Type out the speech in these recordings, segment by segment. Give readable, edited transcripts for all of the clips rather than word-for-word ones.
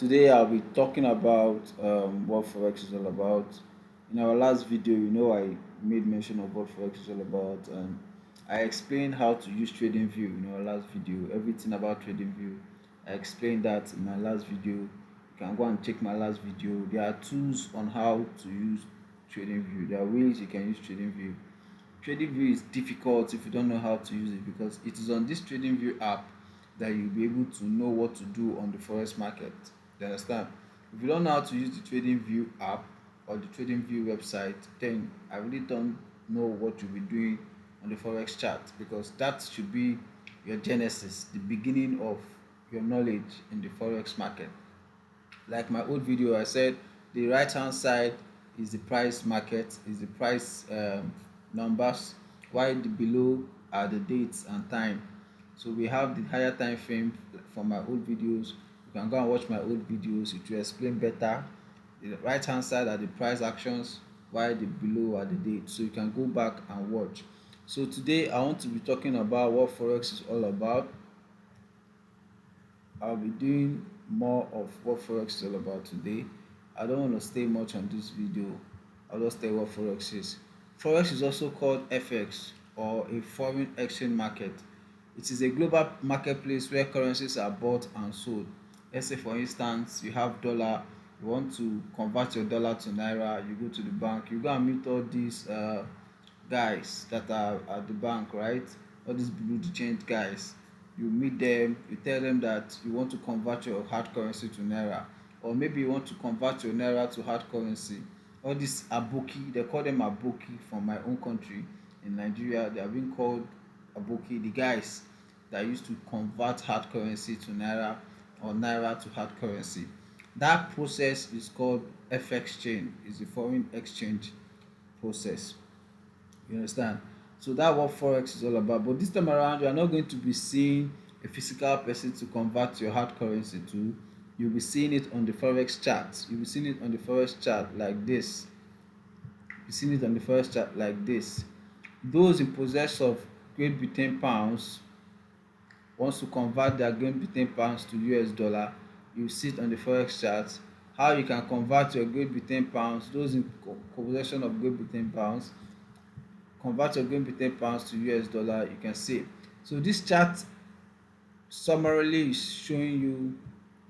Today I'll be talking about what forex is all about. In our last video, I made mention of what forex is all about, and I explained how to use TradingView in our last video. Everything about TradingView, I explained that in my last video. You can go and check my last video. There are tools on how to use TradingView. There are ways you can use TradingView. TradingView is difficult if you don't know how to use it because it is on this TradingView app that you'll be able to know what to do on the forex market. You understand? If you don't know how to use the TradingView app or the TradingView website, then I really don't know what you'll be doing on the forex chart, because that should be your genesis, the beginning of your knowledge in the forex market. Like my old video, I said the right hand side is the price market, is the price numbers, while the below are the dates and time. So we have the higher time frame from my old videos. You can go and watch my old videos, it will explain better. The right hand side are the price actions, while the below are the dates, so you can go back and watch. So today I want to be talking about what forex is all about. I'll be doing more of what forex is all about today. I don't want to stay much on this video. I'll just tell you what forex is. Forex is also called FX, or a foreign exchange market. It is a global marketplace where currencies are bought and sold. Let's say for instance you have dollar, you want to convert your dollar to naira, you go to the bank, you go and meet all these guys that are at the bank, right? All these blue change guys. You meet them, you tell them that you want to convert your hard currency to naira, or maybe you want to convert your naira to hard currency. All these aboki, they call them aboki from my own country in Nigeria. They are being called aboki, the guys that used to convert hard currency to naira or naira to hard currency. That process is called FX change, is the foreign exchange process. You understand? So that's what forex is all about. But this time around, you are not going to be seeing a physical person to convert your hard currency to. You'll be seeing it on the forex chart. You'll be seeing it on the forex chart like this. You'll be seeing it on the forex chart like this. Those in possession of Great Britain pounds wants to convert their Great Britain pounds to US dollar. You see it on the forex chart. How you can convert your Great Britain pounds, those in possession of Great Britain pounds, convert your Great Britain pounds to US dollar, you can see. So this chart summarily is showing you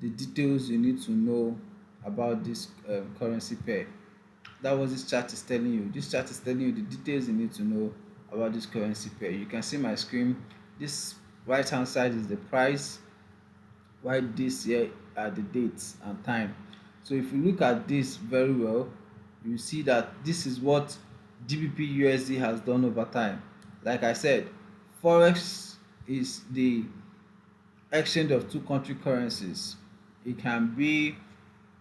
the details you need to know about this currency pair. That was this chart is telling you. This chart is telling you the details you need to know about this currency pair. You can see my screen. This right hand side is the price, while this here are the dates and time. So if you look at this very well, you see that this is what GBP USD has done over time. Like I said, forex is the exchange of two country currencies. It can be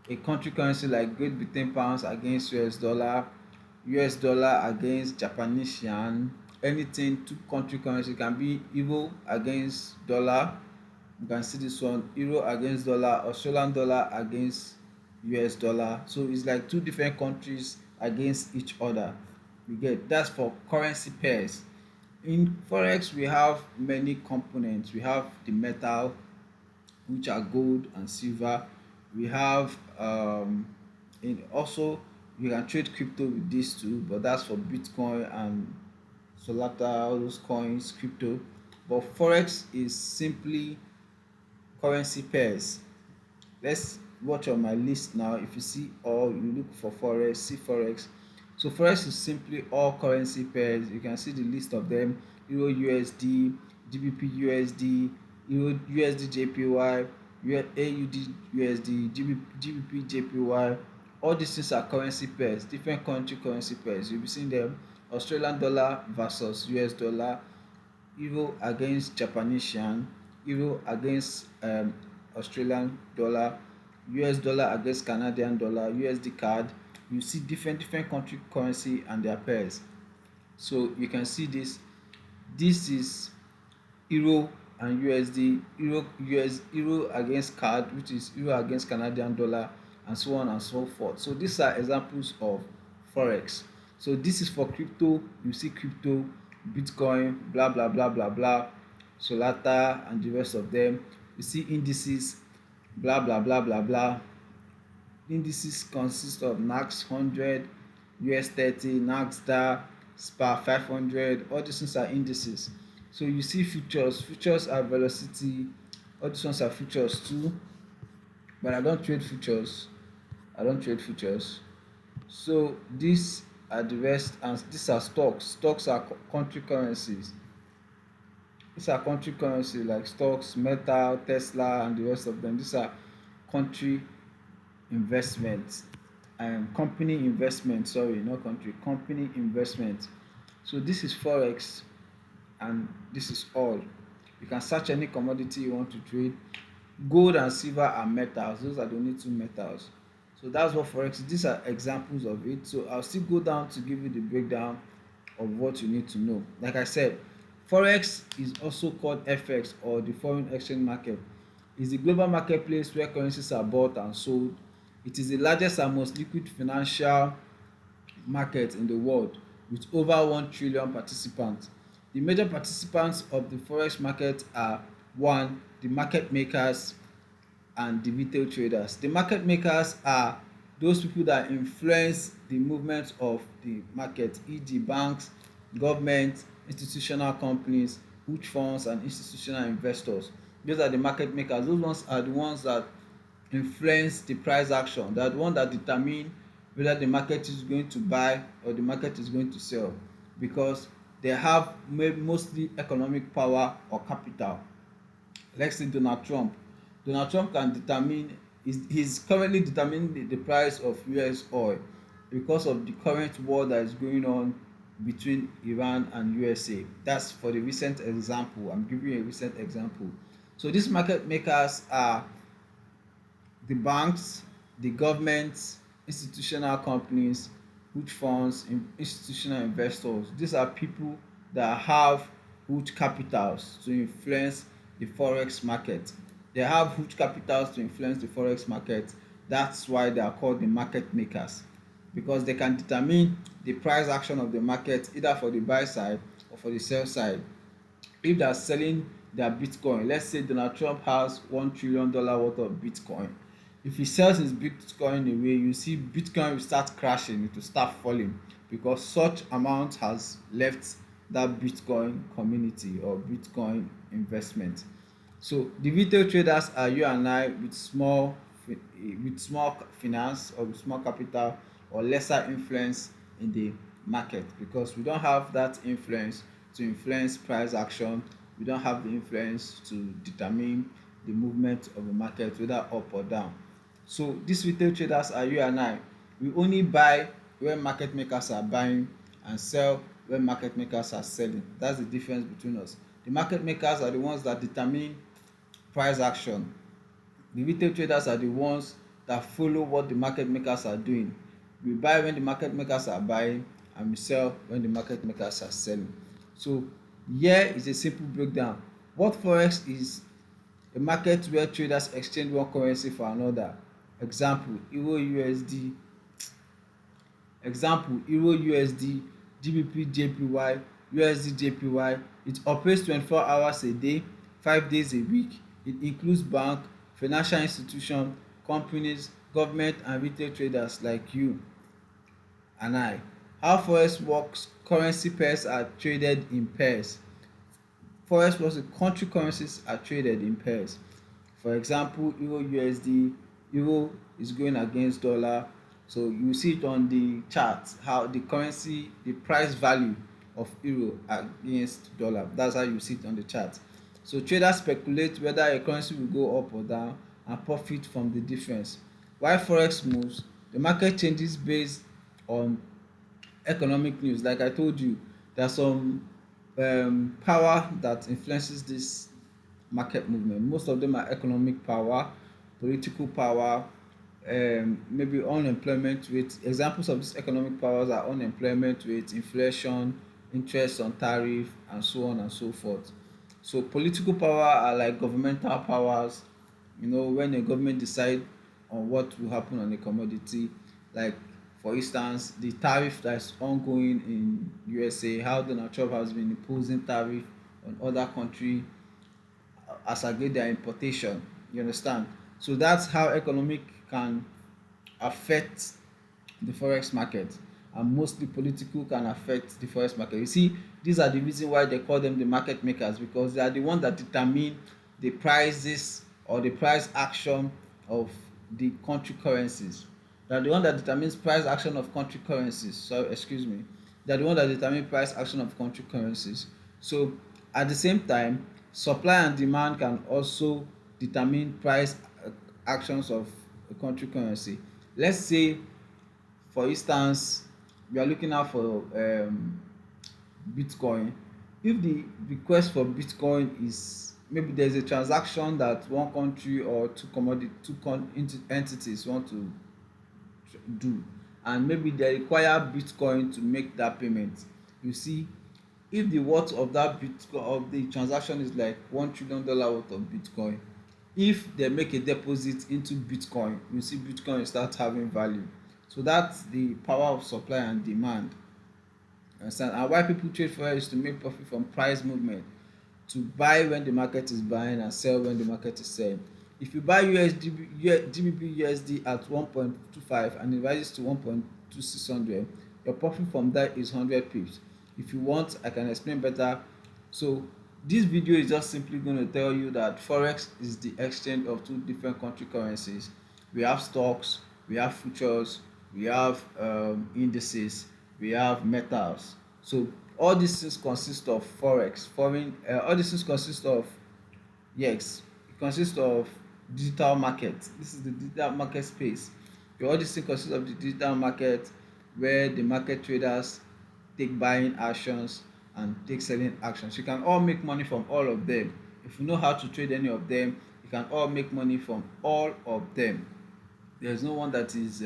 a country currency like Great Britain pounds against US dollar against Japanese yen, anything. Two country currency can be euro against dollar. You can see this one, euro against dollar, Australian dollar against US dollar. So it's like two different countries against each other. You get, that's for currency pairs. In forex we have many components. We have the metal, which are gold and silver. We have in also you can trade crypto with these two, but that's for Bitcoin and Solata, all those coins, crypto. But forex is simply currency pairs. Let's watch on my list now. If you see, or you look for forex, see forex. So forex is simply all currency pairs. You can see the list of them: euro USD, GBP USD, euro USD JPY, AUD USD, GBP JPY. All these things are currency pairs, different country currency pairs. You'll be seeing them: Australian dollar versus US dollar, euro against Japanese yen, euro against Australian dollar, US dollar against Canadian dollar, USD card. You see different country currency and their pairs. So you can see this. This is euro and USD, euro against card, which is euro against Canadian dollar, and so on and so forth. So these are examples of forex. So this is for crypto. You see crypto, Bitcoin, blah blah blah blah blah, Solata and the rest of them. You see indices, blah blah blah blah blah. Indices consist of NAX 100, US 30, NASDAQ, SPA 500. All these ones are indices. So you see futures. Futures are velocity. All these ones are futures too. But I don't trade futures. I don't trade futures. So these are the rest, and these are stocks. Stocks are country currencies. These are country currency like stocks, Meta, Tesla, and the rest of them. These are country investment and company investment, sorry, not country, company investment. So this is forex, and this is all. You can search any commodity you want to trade. Gold and silver are metals. Those are the only two metals. So that's what forex is. These are examples of it. So I'll still go down to give you the breakdown of what you need to know. Like I said, forex is also called fx, or the foreign exchange market. It's the global marketplace where currencies are bought and sold. It is the largest and most liquid financial market in the world, with over 1 trillion participants. The major participants of the forex market are: one, the market makers and the retail traders. The market makers are those people that influence the movement of the market, e.g. banks, government, institutional companies, hedge funds and institutional investors. Those are the market makers. Those ones are the ones that influence the price action. They are the ones that determine whether the market is going to buy or the market is going to sell, because they have mostly economic power or capital. Let's say Donald Trump. Donald Trump can determine, he's currently determining the price of US oil because of the current war that is going on between Iran and USA. That's for the recent example. I'm giving you a recent example. So these market makers are the banks, the governments, institutional companies, hedge funds, institutional investors. These are people that have huge capitals to influence the forex market. They have huge capitals to influence the forex market. That's why they are called the market makers, because they can determine the price action of the market either for the buy side or for the sell side. If they are selling their bitcoin, let's say Donald Trump has $1 trillion worth of bitcoin. If he sells his bitcoin away, you see bitcoin will start crashing, it will start falling, because such amount has left that bitcoin community or bitcoin investment. So the retail traders are you and I with small finance or with small capital or lesser influence in the market, because we don't have that influence to influence price action. We don't have the influence to determine the movement of the market, whether up or down. So these retail traders are you and I. We only buy when market makers are buying and sell when market makers are selling. That's the difference between us. The market makers are the ones that determine price action. The retail traders are the ones that follow what the market makers are doing. We buy when the market makers are buying and we sell when the market makers are selling. So here is a simple breakdown. What forex is: a market where traders exchange one currency for another. Example: euro USD. Example: euro USD, GBP JPY, USD JPY. It operates 24 hours a day, 5 days a week. It includes bank, financial institution, companies, government and retail traders like you and I. How forex works: currency pairs are traded in pairs. Forex was the country currencies are traded in pairs. For example, euro USD, euro is going against dollar. So you see it on the chart how the currency, the price value of euro against dollar. That's how you see it on the chart. So traders speculate whether a currency will go up or down and profit from the difference. While forex moves, the market changes based on economic news. Like I told you, there are some power that influences this market movement. Most of them are economic power, political power, maybe unemployment rate. Examples of these economic powers are unemployment rate, inflation, interest on tariff, and so on and so forth. So political power are like governmental powers. When a government decide on what will happen on a commodity, like for instance the tariff that is ongoing in USA, how Donald Trump has been imposing tariff on other country as against their importation. You understand? So that's how economic can affect the forex market, and mostly political can affect the forex market. You see, these are the reason why they call them the market makers, because they are the ones that determine the prices or the price action of the country currencies. They are the one that determines price action of country currencies. So excuse me, they are the one that determine price action of country currencies. So at the same time, supply and demand can also determine price actions of a country currency. Let's say, for instance, we are looking out for Bitcoin. If the request for Bitcoin is, maybe there's a transaction that one country or entities want to do, and maybe they require Bitcoin to make that payment. You see, if the worth of that Bitcoin of the transaction is like $1 trillion worth of Bitcoin, if they make a deposit into Bitcoin, you see Bitcoin start having value. So that's the power of supply and demand. Understand? And why people trade forex is to make profit from price movement, to buy when the market is buying and sell when the market is selling. If you buy GBP USD at 1.25 and it rises to 1.2600, your profit from that is 100 pips. If you want, I can explain better. So this video is just simply going to tell you that forex is the exchange of two different country currencies. We have stocks, we have futures, we have indices, we have metals. So all these things consist of forex. All these things consist of, yes, it consists of digital market. This is the digital market space. All these things consist of the digital market, where the market traders take buying actions and take selling actions. You can all make money from all of them. If you know how to trade any of them, you can all make money from all of them. There's no one that is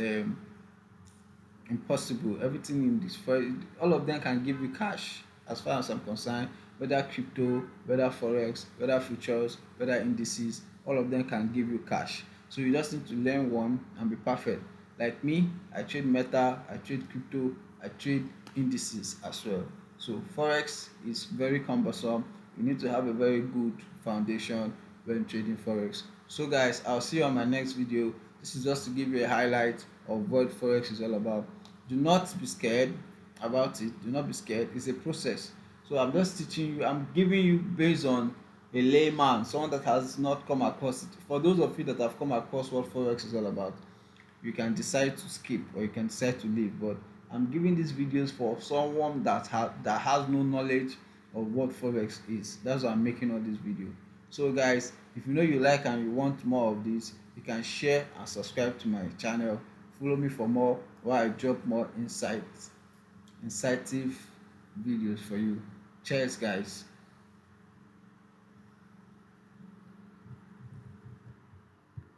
impossible. Everything in this, for all of them can give you cash, as far as I'm concerned. Whether crypto, whether forex, whether futures, whether indices, all of them can give you cash. So you just need to learn one and be perfect. Like me, I trade metal, I trade crypto, I trade indices as well. So forex is very cumbersome. You need to have a very good foundation when trading forex. So guys, I'll see you on my next video. This is just to give you a highlight of what forex is all about. Do not be scared about it. Do not be scared. It's a process. So I'm just teaching you, I'm giving you based on a layman, someone that has not come across it. For those of you that have come across what forex is all about, you can decide to skip or you can decide to leave. But I'm giving these videos for someone that has no knowledge of what forex is. That's why I'm making all this video. So guys, if you know you like and you want more of this, you can share and subscribe to my channel. Follow me for more, where I drop more insightful videos for you. Cheers guys.